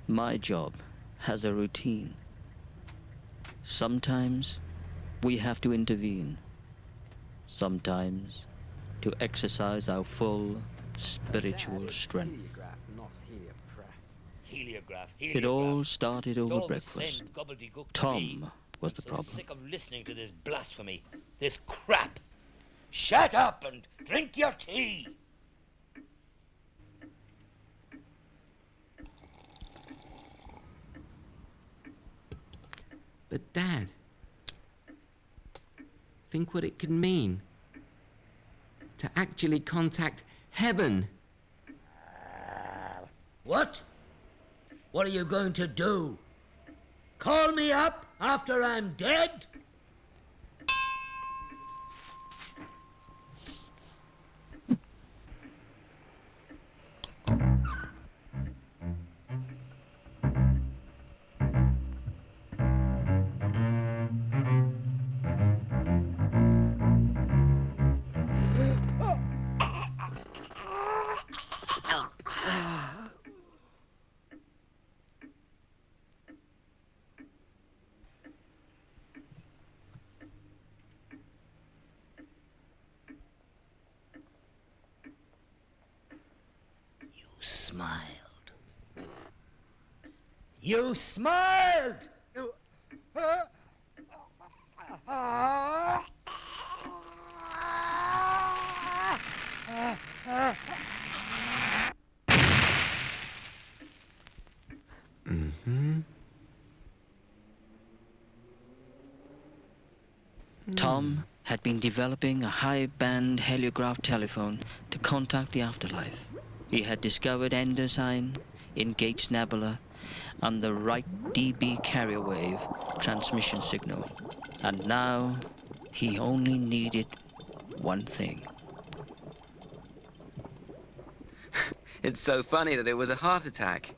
My job has a routine. Sometimes we have to intervene. Sometimes to exercise our full spiritual strength. Heliograph. It all started It's over all the breakfast. same gobbledygook to me. Tom was the I'm so problem. sick of listening to this blasphemy, this crap. Shut up and drink your tea. But Dad, think what it could mean to actually contact heaven. What? What are you going to do? Call me up after I'm dead? Smiled. You smiled! Tom had been developing a high-band heliograph telephone to contact the afterlife. He had discovered endosign in Gates Nebula and the right dB carrier wave transmission signal. And now he only needed one thing. It's so funny that it was a heart attack.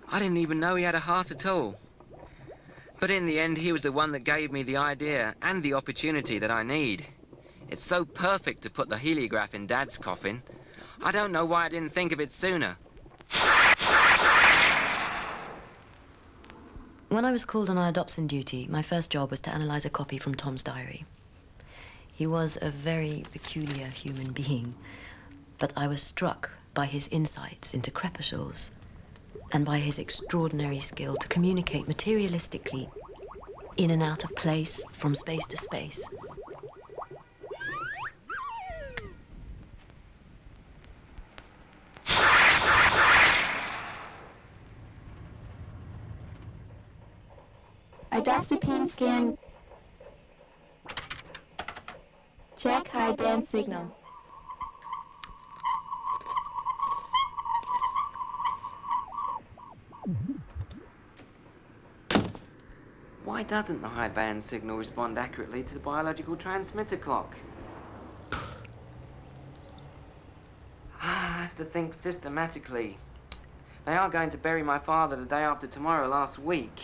I didn't even know he had a heart at all. But in the end, he was the one that gave me the idea and the opportunity that I need. It's so perfect to put the heliograph in Dad's coffin. I don't know why I didn't think of it sooner. When I was called on Iodopsin Duty, my first job was to analyze a copy from Tom's diary. He was a very peculiar human being, but I was struck by his insights into crepuscles and by his extraordinary skill to communicate materialistically in and out of place, from space to space. Iodopsin scan. Check high band signal. Why doesn't the high band signal respond accurately to the biological transmitter clock? I have to think systematically. They are going to bury my father the day after tomorrow last week.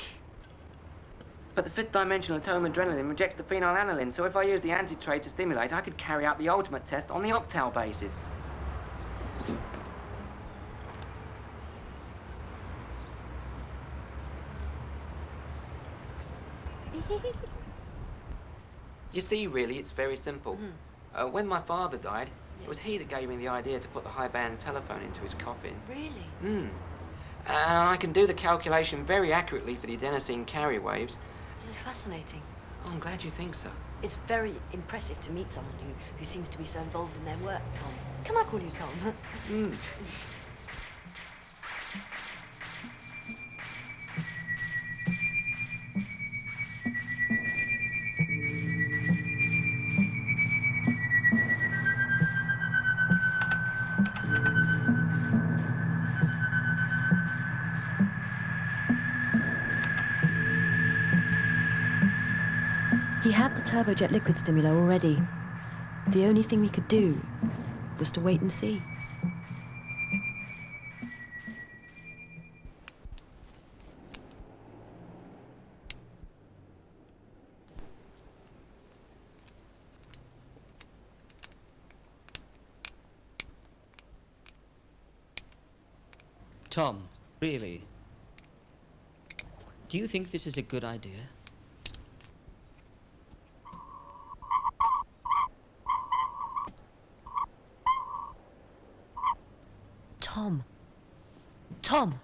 But the fifth dimensional atom adrenaline rejects the phenylalanine, so if I use the antitrade to stimulate, I could carry out the ultimate test on the octal basis. You see, really, it's very simple. When my father died, it was he that gave me the idea to put the high-band telephone into his coffin. Really? And I can do the calculation very accurately for the adenosine carrier waves. This is fascinating. Oh, I'm glad you think so. It's very impressive to meet someone who seems to be so involved in their work, Tom. Can I call you Tom? He had the turbojet liquid stimulator already. The only thing we could do was to wait and see. Tom, really, Do you think this is a good idea? Tom. Tom!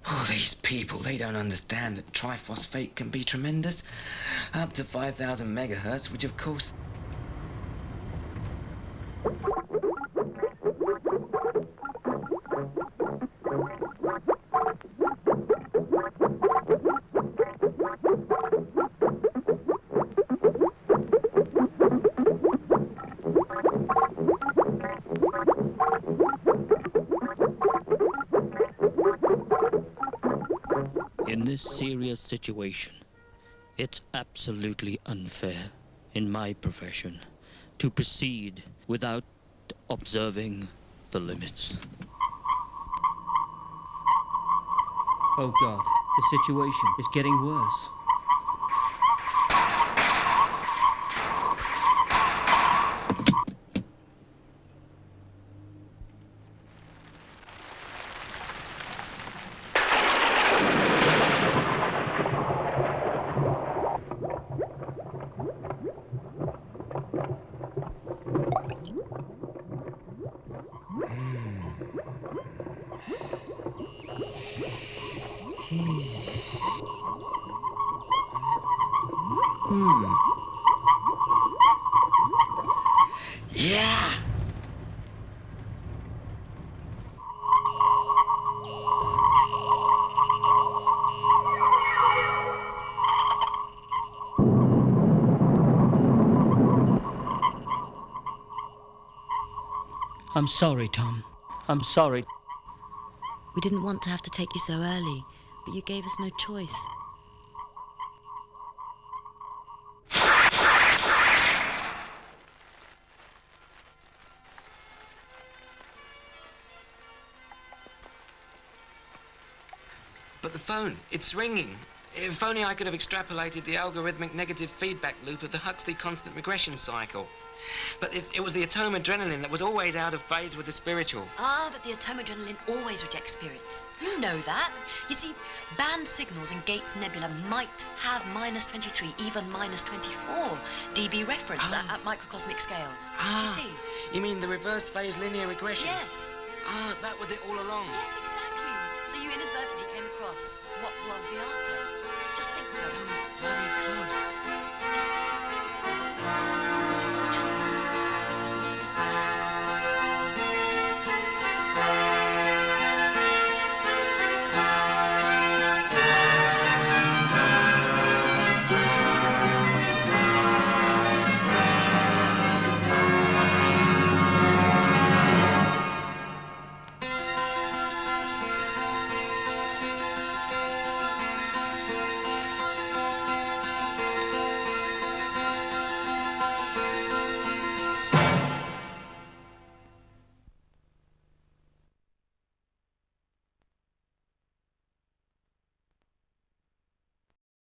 Oh, these people, they don't understand that triphosphate can be tremendous. Up to 5,000 megahertz, which of course... In this serious situation, it's absolutely unfair in my profession to proceed without observing the limits. Oh God, the situation is getting worse. Yeah! I'm sorry, Tom. I'm sorry. We didn't want to have to take you so early, but you gave us no choice. But the phone, it's ringing. If only I could have extrapolated the algorithmic negative feedback loop of the Huxley constant regression cycle. But it was the atomadrenaline that was always out of phase with the spiritual. Ah, but the atomadrenaline always rejects spirits. You know that. You see, band signals in Gates Nebula might have -23, even -24 dB reference at microcosmic scale. Do you see? You mean the reverse phase linear regression? Yes. Ah, that was it all along. Yes, exactly. So you inadvertently came across what was the answer. Just think. So bloody